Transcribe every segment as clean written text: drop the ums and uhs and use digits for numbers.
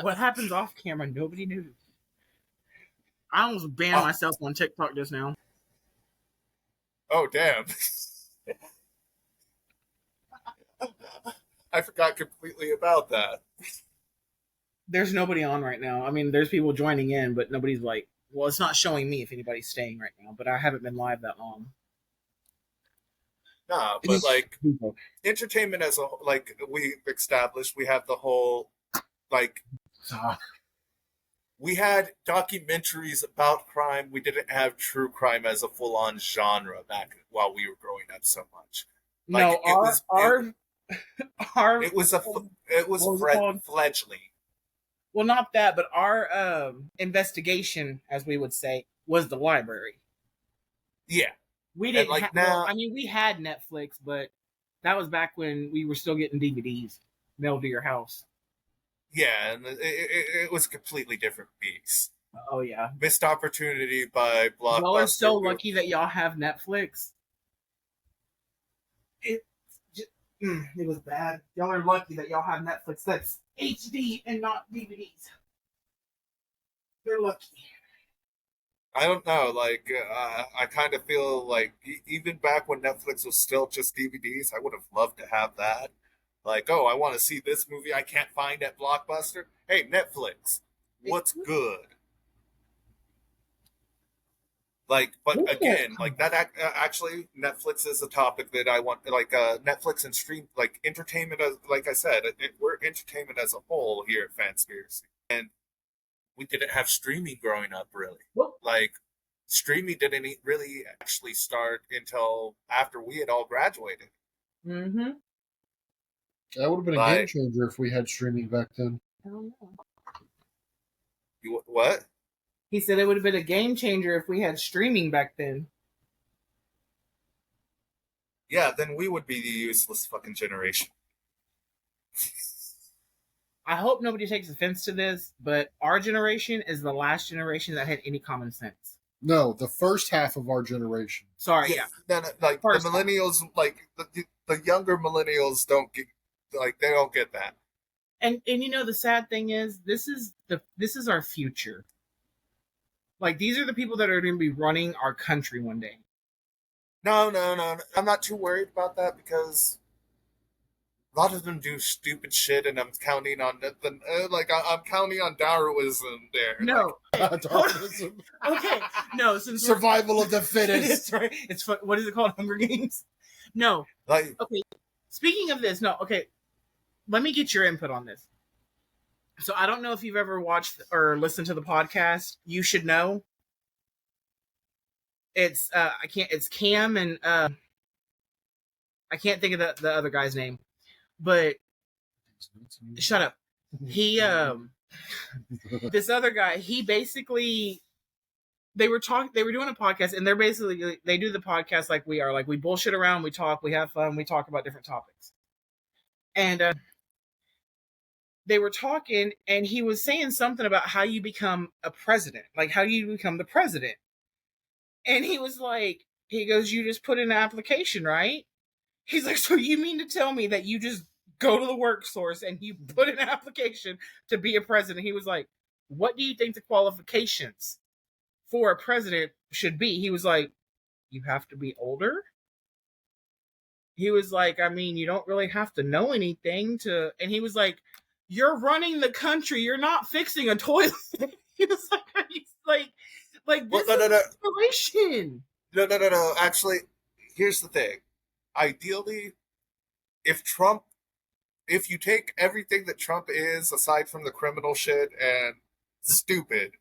What happens off camera, nobody knew. I almost banned myself on TikTok just now. Oh, damn. I forgot completely about that. There's nobody on right now. I mean, there's people joining in, but nobody's like, well, it's not showing me if anybody's staying right now, but I haven't been live that long. Nah, but like entertainment as a like we established, we have the whole like we had documentaries about crime. We didn't have true crime as a full on genre back while we were growing up so much. Like no, it was fledgling. Well, not that, but our investigation, as we would say, was the library. Yeah. We didn't like now. I mean, we had Netflix, but that was back when we were still getting DVDs mailed to your house. Yeah, and it was a completely different beast. Oh yeah, missed opportunity by Blockbuster. Y'all are so lucky that y'all have Netflix. It was bad. Y'all are lucky that y'all have Netflix that's HD and not DVDs. They're lucky. I don't know. Like, I kind of feel like even back when Netflix was still just DVDs, I would have loved to have that. Like, oh, I want to see this movie I can't find at Blockbuster. Hey, Netflix, what's good? Like, but again, like that actually, Netflix is a topic that I want. Like, Netflix and stream, like entertainment. As like I said, we're entertainment as a whole here at Fanspiracy, and we didn't have streaming growing up, really. Like, streaming didn't really actually start until after we had all graduated. Mm-hmm. That would have been a game changer if we had streaming back then. I don't know. What? He said it would have been a game changer if we had streaming back then. Yeah, then we would be the useless fucking generation. I hope nobody takes offense to this, but our generation is the last generation that had any common sense. No, the first half of our generation. Sorry, yeah. No, like first the millennials, half. Like the younger millennials don't get, like they don't get that. And you know the sad thing is this is our future. Like these are the people that are going to be running our country one day. No. I'm not too worried about that because a lot of them do stupid shit, and I'm counting on I'm counting on Darwinism there. No, like, Darwinism. Okay, no. Since survival of the fittest. It's right. It's what is it called? Hunger Games. No. Like okay. Speaking of this, no. Okay. Let me get your input on this. So I don't know if you've ever watched or listened to the podcast. You should know. It's It's Cam and I can't think of the other guy's name. But shut up. He this other guy, he basically they were doing a podcast, and they do the podcast like we are. Like we bullshit around, we talk, we have fun, we talk about different topics. And they were talking, and he was saying something about how you become a president, like how you become the president. And he was like, he goes, you just put in an application, right? He's like, so you mean to tell me that you just go to the workforce and you put in an application to be a president? He was like, what do you think the qualifications for a president should be? He was like, you have to be older. He was like, I mean, you don't really have to know anything to, and he was like, you're running the country. You're not fixing a toilet. He was like, this is inspiration. No. Actually, here's the thing. Ideally, if you take everything that Trump is, aside from the criminal shit and stupid,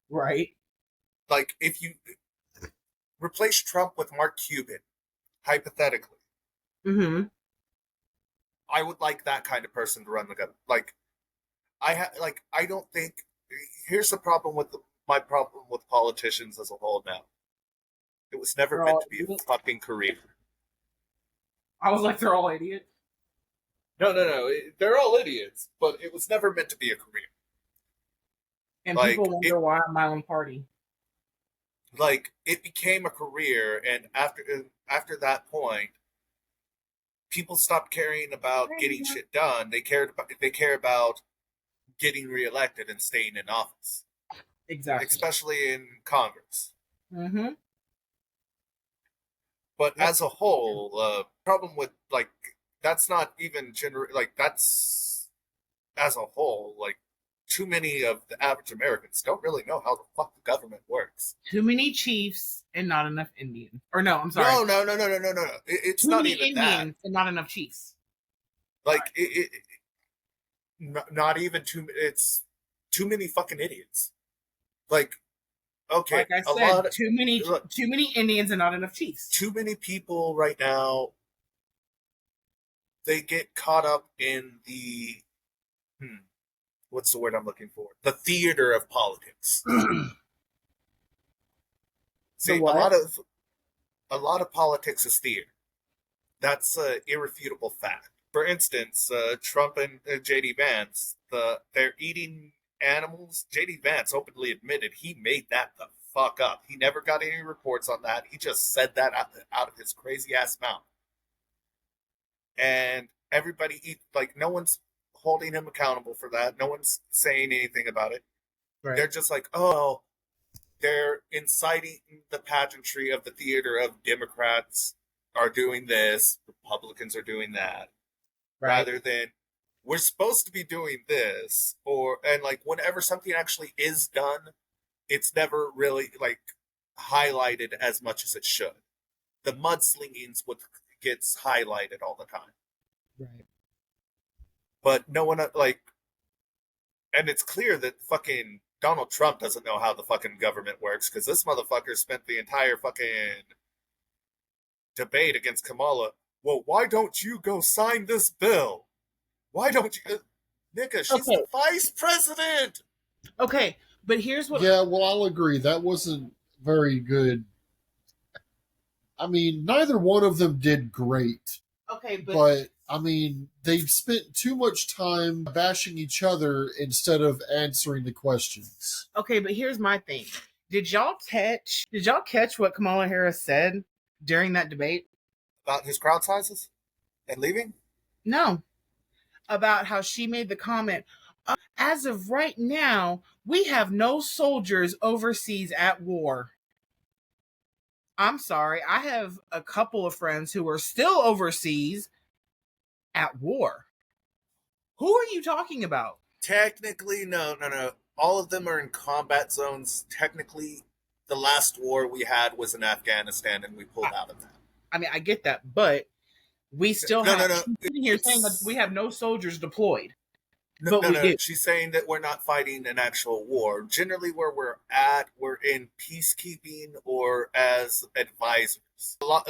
right? Like, if you replace Trump with Mark Cuban, hypothetically, I would like that kind of person to run the government. Like, I don't think. Here's the problem with my problem with politicians as a whole now. It was never meant to be a fucking career. I was like, they're all idiots. No. They're all idiots, but it was never meant to be a career. And like, people wonder why I'm my own party. Like, it became a career, and after that point, people stopped caring about getting shit done. They care about getting reelected and staying in office. Exactly. Especially in Congress. Mm-hmm. But as a whole, problem with, like, that's not even that's, as a whole, like, too many of the average Americans don't really know how the fuck the government works. Too many chiefs and not enough Indians. Or no, I'm sorry. No. It's Too not many even Indians that. and not enough chiefs. Like, not even too. It's too many fucking idiots. Like, okay, Like I said, too many Indians and not enough chiefs. Too many people right now. They get caught up in the what's the word I'm looking for? The theater of politics. See, a lot of politics is theater. That's an irrefutable fact. For instance, Trump and JD Vance, they're eating animals. JD Vance openly admitted he made that the fuck up. He never got any reports on that. He just said that out of his crazy ass mouth. And everybody no one's holding him accountable for that. No one's saying anything about it. Right. They're just like, oh, they're inciting the pageantry of the theater of Democrats are doing this, Republicans are doing that, right. Rather than we're supposed to be doing this, and like whenever something actually is done, it's never really like highlighted as much as it should. The mudslinging's what gets highlighted all the time. Right. But no one and it's clear that fucking Donald Trump doesn't know how the fucking government works because this motherfucker spent the entire fucking debate against Kamala. Well, why don't you go sign this bill? Why don't you? Nigga, she's the vice president. Okay, but here's what... Yeah, well, I'll agree. That wasn't very good. I mean, neither one of them did great. Okay, but I mean, they've spent too much time bashing each other instead of answering the questions. Okay, but here's my thing. Did y'all catch what Kamala Harris said during that debate? About his crowd sizes and leaving? No. About how she made the comment, as of right now, we have no soldiers overseas at war. I'm sorry, I have a couple of friends who are still overseas at war. Who are you talking about? Technically, no. All of them are in combat zones. Technically, the last war we had was in Afghanistan, and we pulled out of that. I mean, I get that, but we still have sitting here saying that we have no soldiers deployed. No. She's saying that we're not fighting an actual war. Generally, where we're at, we're in peacekeeping or as advisors. A lot,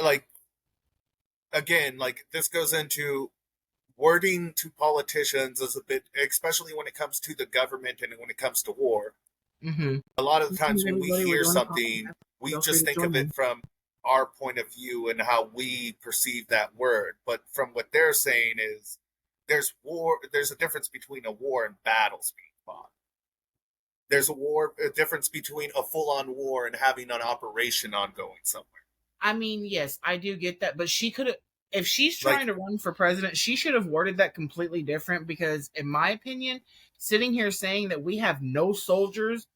again, this goes into wording to politicians is a bit, especially when it comes to the government and when it comes to war. Mm-hmm. A lot of the times when we hear something, we just think of it from our point of view and how we perceive that word. But from what they're saying is, there's a difference between a war and battles being fought. There's a difference between a full-on war and having an operation ongoing somewhere. I mean, yes, I do get that, but she could have, if she's trying to run for president, she should have worded that completely different because, in my opinion, sitting here saying that we have no soldiers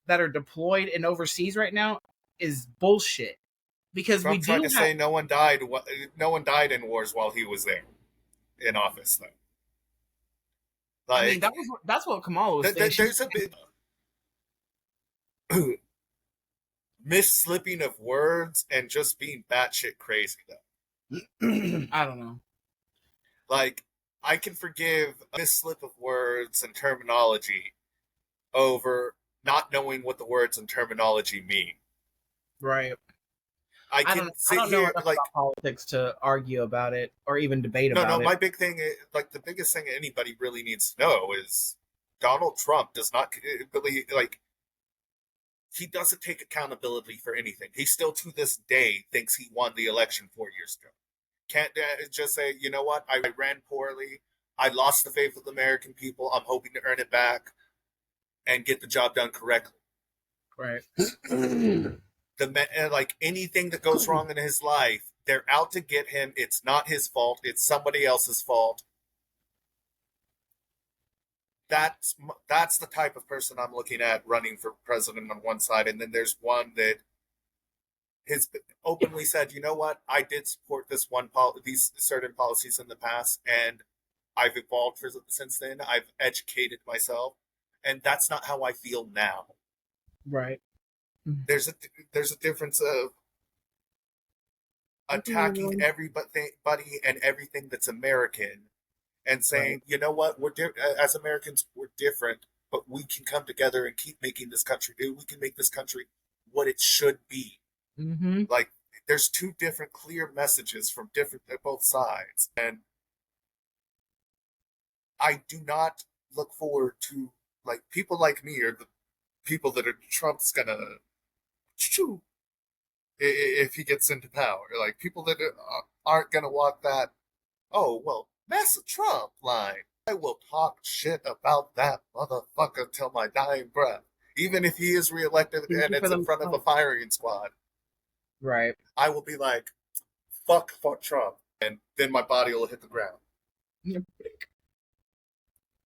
that are deployed and overseas right now is bullshit. Because Trump tried to say no one died in wars while he was there in office, though. I mean, that's what Kamala was saying. There's a bit misslipping of words and just being batshit crazy, though. I don't know. I can forgive a misslip of words and terminology over not knowing what the words and terminology mean. Right. I don't know enough about politics to argue about it or even debate about it. No, my big thing is, the biggest thing anybody really needs to know is Donald Trump does not believe, he doesn't take accountability for anything. He still, to this day, thinks he won the election 4 years ago. Can't just say, you know what, I ran poorly, I lost the faith of the American people, I'm hoping to earn it back and get the job done correctly. Right. Anything that goes wrong in his life, they're out to get him. It's not his fault. It's somebody else's fault. that's the type of person I'm looking at running for president on one side, and then there's one that has openly said, you know what, I did support these certain policies in the past, and I've evolved since then. I've educated myself, and that's not how I feel now. Right. There's a difference of attacking everybody and everything that's American, and saying, you know what, as Americans, we're different, but we can come together and keep making this country new. We can make this country what it should be. Mm-hmm. Like, there's two different clear messages from both sides, and I do not look forward to, like, people like me or the people that are Trump's gonna if he gets into power. Like, people that aren't gonna walk that, oh well, Massa Trump line. I will talk shit about that motherfucker till my dying breath, even if he is reelected and it's in front of a firing squad. Right. I will be like, fuck Trump, and then my body will hit the ground.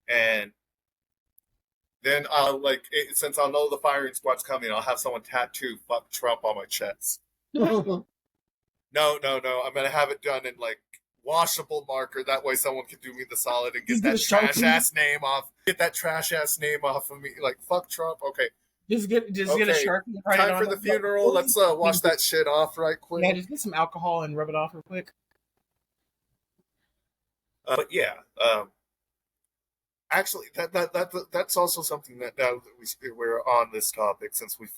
And then I'll, like, since I'll know the firing squad's coming, I'll have someone tattoo "fuck Trump" on my chest. No. I'm gonna have it done in, like, washable marker. That way, someone can do me the solid and get that trash ass name off. Get that trash ass name off of me. Like, fuck Trump. Okay. Just get a Sharpie. Time for the funeral. Let's wash that shit off right quick. Yeah, just get some alcohol and rub it off real quick. But yeah, actually, that's also something that now that we're on this topic, since we've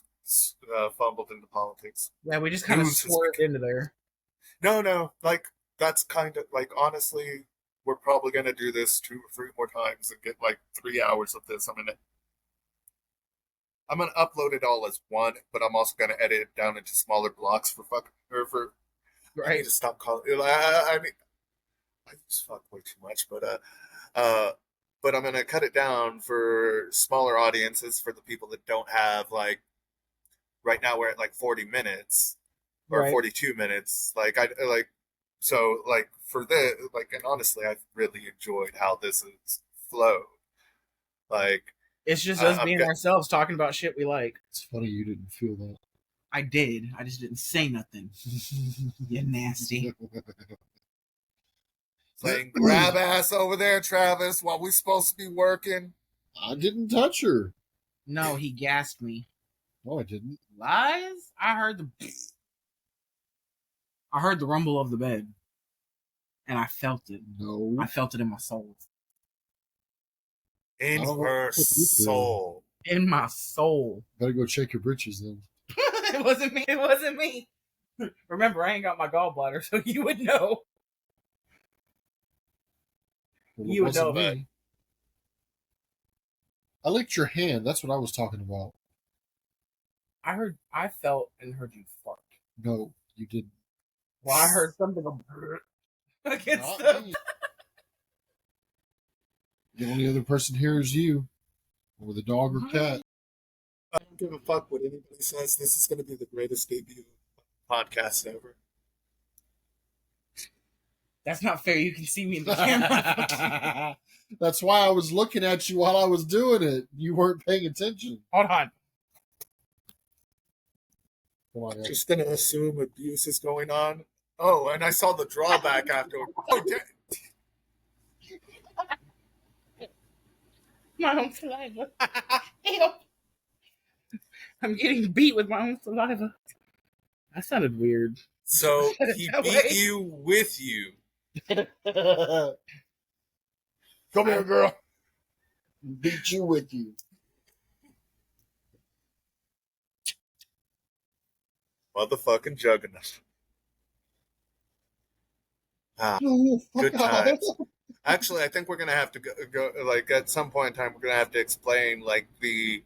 fumbled into politics. Yeah, we just kind of swerved into there. No, like, that's kind of, like, honestly, we're probably gonna do this 2 or 3 more times and get like 3 hours of this. I'm gonna upload it all as one, but I'm also gonna edit it down into smaller blocks Right. I need to stop calling. I mean, I just fuck way too much, but I'm gonna cut it down for smaller audiences, for the people that don't have, like, right now we're at like 40 minutes or 42 minutes. Like, so, like, for this, like, and honestly, I've really enjoyed how this has flowed. Like, it's just us being ourselves, talking about shit we like. It's funny you didn't feel that. I did. I just didn't say nothing. You nasty. Saying, grab ass over there, Travis, while we supposed to be working. I didn't touch her. No, he gassed me. No, I didn't. Lies? I heard the rumble of the bed. And I felt it. No. I felt it in my soul. In her soul. In my soul. Better go check your britches then. It wasn't me. Remember, I ain't got my gallbladder, so you would know. Well, you would know. Me. I licked your hand. That's what I was talking about. I felt and heard you fart. No, you didn't. Well, I heard something against them. The only other person here is you, or the dog or cat. I don't give a fuck what anybody says. This is going to be the greatest debut podcast ever. That's not fair. You can see me in the camera. That's why I was looking at you while I was doing it. You weren't paying attention. Hold on. Come on, just going to assume abuse is going on. Oh, and I saw the drawback afterward. Oh, my own saliva. Help! I'm getting beat with my own saliva. That sounded weird. So he beat you with you. Come here, girl. Beat you with you. Motherfucking juggernaut. Good times. Actually, I think we're gonna have to go like, at some point in time, we're gonna have to explain, like, the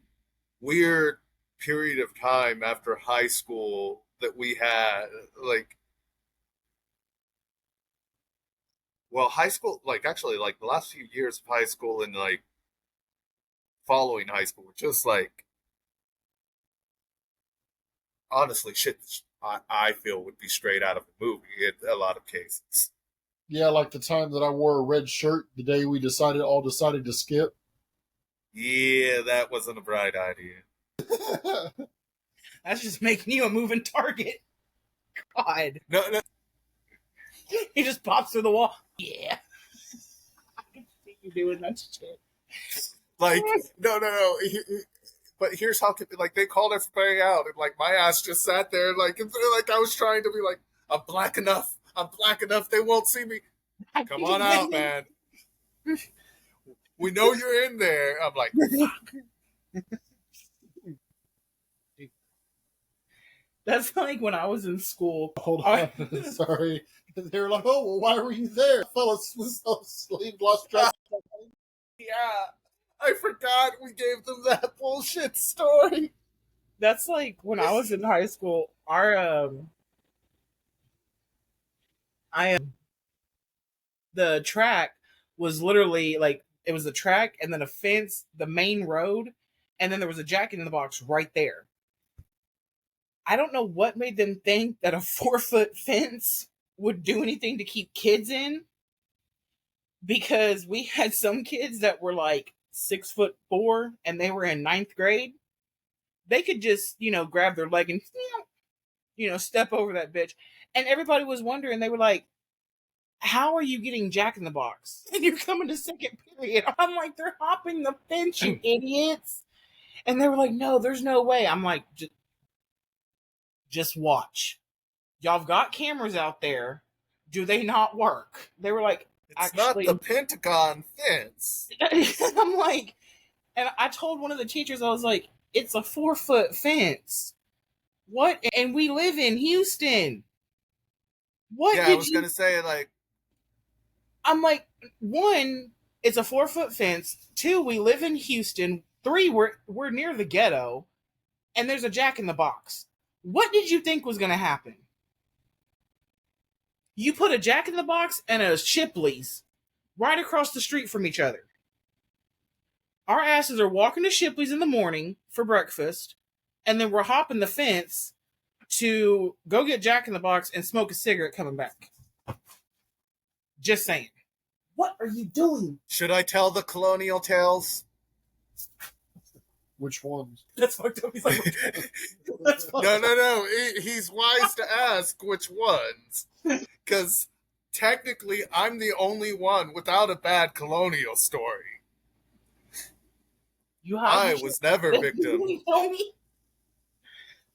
weird period of time after high school that we had. Like, well, high school, like, actually, like, the last few years of high school and, like, following high school were just, like, honestly, shit I feel would be straight out of a movie in a lot of cases. Yeah, like the time that I wore a red shirt the day we all decided to skip. Yeah, that wasn't a bright idea. That's just making you a moving target. God. No, He just pops through the wall. Yeah. I can see you doing that shit. like no. But here's how like they called everybody out, and like my ass just sat there, like I was trying to be like, I'm black enough. They won't see me. Come on out, man. We know you're in there. I'm like, fuck. That's like when I was in school. Hold on. Sorry. They were like, oh, well, why were you there? I fell asleep, lost track. Yeah, I forgot we gave them that bullshit story. That's like when I was in high school. The track was literally like it was a track and then a fence, the main road, and then there was a Jack in the Box right there. I don't know what made them think that a 4-foot fence would do anything to keep kids in, because we had some kids that were like 6'4" and they were in 9th grade. They could just, grab their leg and, step over that bitch. And everybody was wondering, they were like, how are you getting Jack in the Box? And you're coming to second period. I'm like, they're hopping the fence, you idiots. And they were like, no, there's no way. I'm like, just watch. Y'all have got cameras out there. Do they not work? They were like, it's actually not the Pentagon fence. I'm like, and I told one of the teachers, I was like, it's a 4-foot fence. What? And we live in Houston. What? Yeah, I was gonna say, like, I'm like, 1, it's a 4-foot fence. 2, we live in Houston. 3, we're near the ghetto, and there's a Jack in the Box. What did you think was gonna happen? You put a Jack in the Box and a Shipley's right across the street from each other. Our asses are walking to Shipley's in the morning for breakfast, and then we're hopping the fence to go get Jack in the Box and smoke a cigarette coming back. Just saying. What are you doing? Should I tell the colonial tales? Which ones? That's fucked up. He's like, no. He's wise to ask which ones. Because technically, I'm the only one without a bad colonial story. I was never a victim.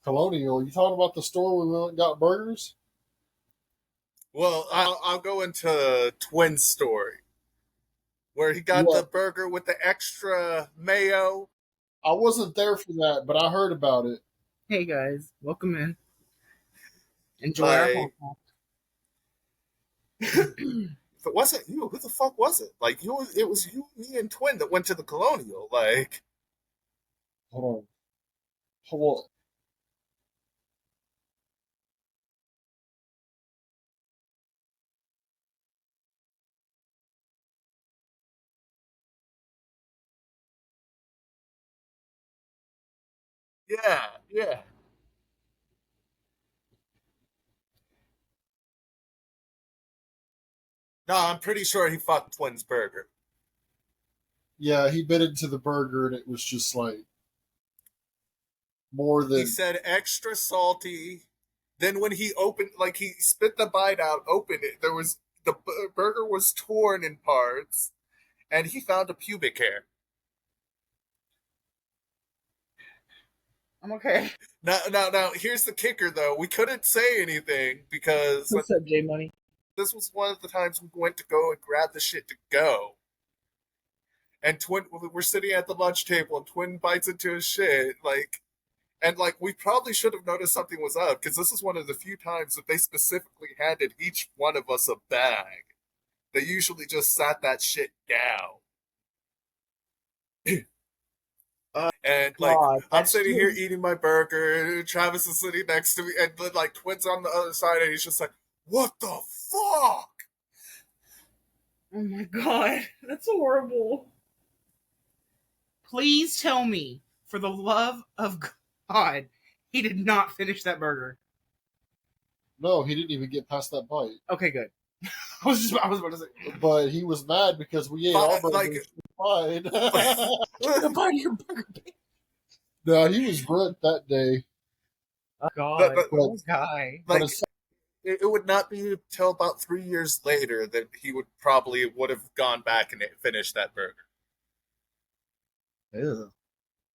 Colonial? You talking about the store where we went and got burgers? Well, I'll go into Twin's story, where he got the burger with the extra mayo. I wasn't there for that, but I heard about it. Hey guys, welcome in. Enjoy our podcast. If it wasn't you, who the fuck was it? Like, it was you, me, and Twin that went to the Colonial. Like, hold on. Yeah. No, I'm pretty sure he fucked Twin's burger. Yeah, he bit into the burger and it was just like more than. He said extra salty. Then when he opened, like he spit the bite out, opened it, the burger was torn in parts, and he found a pubic hair. I'm okay. Now, here's the kicker, though. We couldn't say anything because... What's up, J Money? This was one of the times we went to go and grab the shit to go. And Twin, we're sitting at the lunch table, and Twin bites into his shit, we probably should have noticed something was up, because this is one of the few times that they specifically handed each one of us a bag. They usually just sat that shit down. And I'm sitting here eating my burger, and Travis is sitting next to me, and then Twin's on the other side, and he's just like, "What the fuck?" Oh my god, that's horrible. Please tell me, for the love of God, he did not finish that burger. No, he didn't even get past that bite. Okay, good. I was about to say, But he was mad because we ate our burgers. Fine. goodbye to your burger. No, he was burnt that day. Oh God, But guy. like, But it would not be until about 3 years later that he would have gone back and finished that burger. Ew.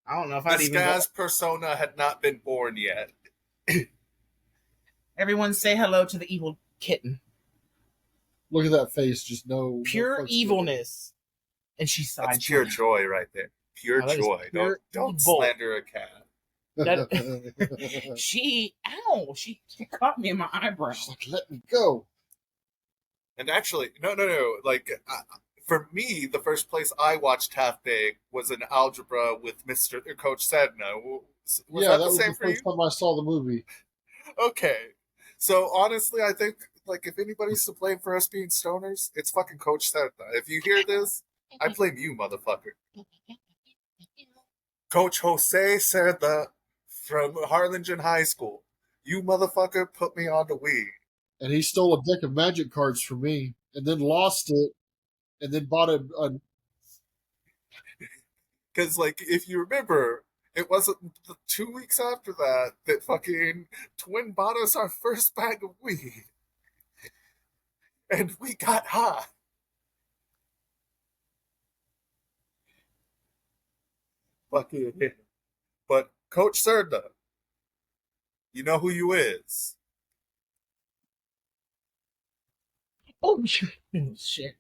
I don't know if The I'd even go. Skaz persona had not been born yet. Everyone say hello to the evil kitten. look at that face, just no Pure no evilness. And she sighed. That's pure joy right there. Pure Oh, that is joy. pure Don't evil. slander a cat. She caught me in my eyebrow. She's like, let me go. And actually, no. Like, for me, the first place I watched Half Baked was in algebra with Coach Sedna. Was That the was same the for you? first time I saw the movie. Okay. So honestly, I think, like, if anybody's to blame for us being stoners, it's fucking Coach Sedna. If you hear this, I blame you, motherfucker. Coach Jose Sedna from Harlingen High School. You motherfucker put me on the weed. And he stole a deck of magic cards from me and then lost it and then bought a Because, like, if you remember, it wasn't 2 weeks after that fucking Twin bought us our first bag of weed. And we got high. Fucking. But Coach Serda, you know who you is. Oh shit.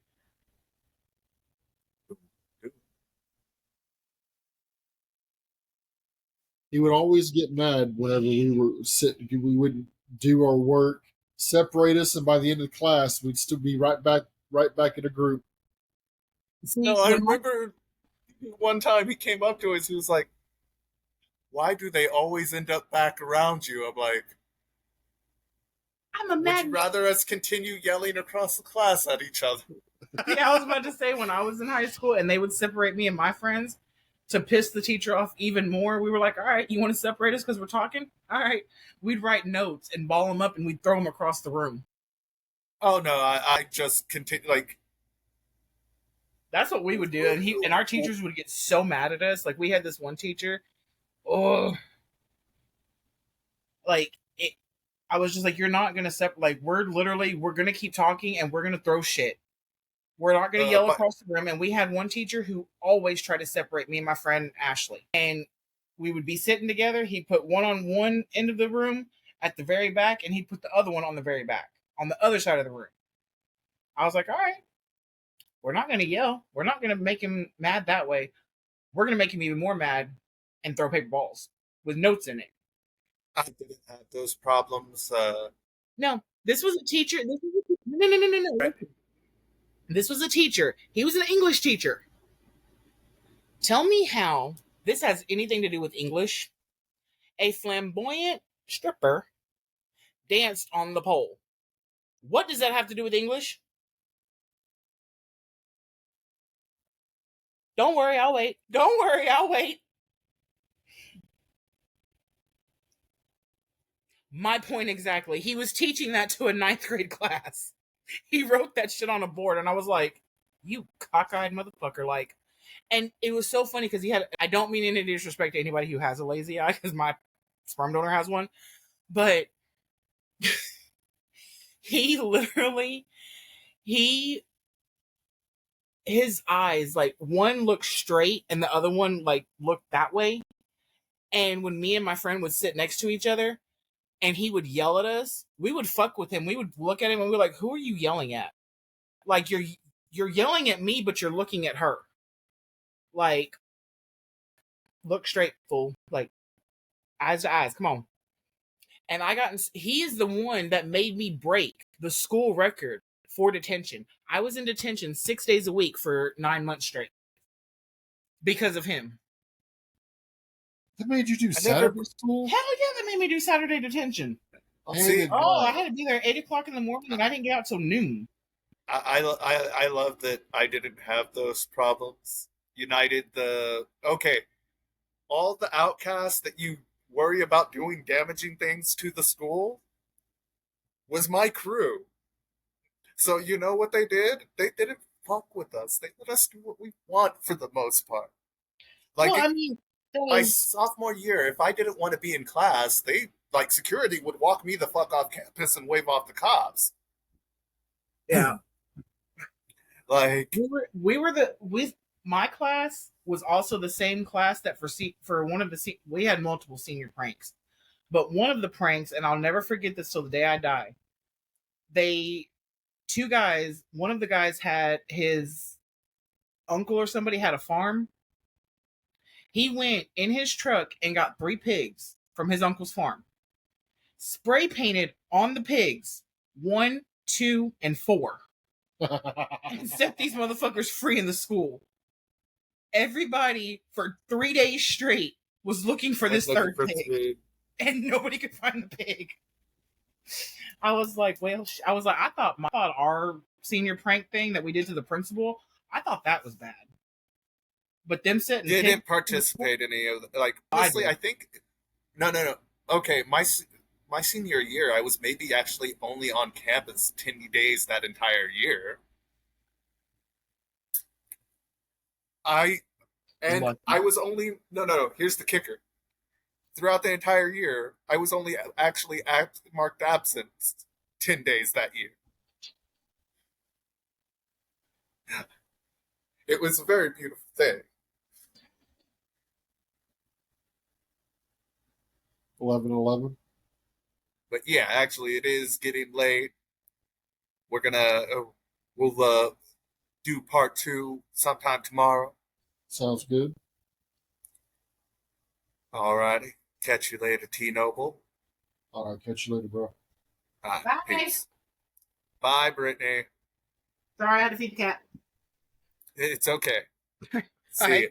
he would always get mad whenever we were sitting. We wouldn't do our work, separate us, and by the end of the class, we'd still be right back in a group. See, No, I remember one time he came up to us. He was like, "Why do they always end up back around you?" I'm like, I'm a "Would mad. you rather us continue yelling across the class at each other?" Yeah, I was about to say, when I was in high school and they would separate me and my friends to piss the teacher off even more, we were like, all right, you want to separate us because we're talking? All right. We'd write notes and ball them up and we'd throw them across the room. Oh no, I just continue, like, that's what we would do. And our teachers would get so mad at us. Like, we had this one teacher. Oh, like it, I was just like, you're not gonna separate. Like, we're gonna keep talking and we're gonna throw shit. We're not gonna yell across the room. And we had one teacher who always tried to separate me and my friend Ashley. And we would be sitting together. He'd put one on one end of the room at the very back, and he'd put the other one on the very back, on the other side of the room. I was like, all right, we're not gonna yell. We're not gonna make him mad that way. We're gonna make him even more mad and throw paper balls with notes in it. I didn't have those problems. No, this was a teacher. No. This was a teacher. He was an English teacher. Tell me how this has anything to do with English. A flamboyant stripper danced on the pole. What does that have to do with English? Don't worry, I'll wait. Don't worry, I'll wait. My point exactly. He was teaching that to a 9th grade class. He wrote that shit on a board, and I was like, you cockeyed motherfucker. Like, and it was so funny because I don't mean any disrespect to anybody who has a lazy eye, because my sperm donor has one, but he literally, his eyes, like, one looked straight and the other one, like, looked that way. And when me and my friend would sit next to each other and he would yell at us, we would fuck with him. We would look at him and we were like, who are you yelling at? Like, you're yelling at me, but you're looking at her. Like, look straight, fool. Like, eyes to eyes. Come on. And he is the one that made me break the school record for detention. I was in detention 6 days a week for 9 months straight because of him. That made you do Saturday school? Hell yeah, that made me do Saturday detention. See, I had to be there at 8 o'clock in the morning, and I didn't get out till noon. I love that I didn't have those problems. All the outcasts that you worry about doing damaging things to the school was my crew. So you know what they did? They didn't fuck with us. They let us do what we want for the most part. Like Well, I mean, my they, sophomore year, if I didn't want to be in class, they like security would walk me the fuck off campus and wave off the cops. yeah. Like We were the with my class was also the same class that for one of the we had multiple senior pranks, but one of the pranks, and I'll never forget this till the day I die. They two guys, one of the guys had his uncle or somebody had a farm. He went in his truck and got 3 pigs from his uncle's farm, spray painted on the pigs 1, 2, and 4, and set these motherfuckers free in the school. Everybody for 3 days straight was looking for this third pig, and nobody could find the pig. I was like, well, I thought our senior prank thing that we did to the principal, I thought that was bad. But them setting didn't participate in any of the, like honestly, I think no. Okay, my senior year, I was maybe actually only on campus 10 days that entire year. I was only no. Here's the kicker. Throughout the entire year, I was only actually marked absent 10 days that year. It was a very beautiful thing. 11:11. But yeah, actually, it is getting late. We're gonna we'll do part 2 sometime tomorrow. Sounds good. Alrighty. Catch you later, T Noble. All right, catch you later, bro. Right, Bye. peace. Bye, Brittany. Sorry, I had to feed the cat. It's okay. See Bye. you.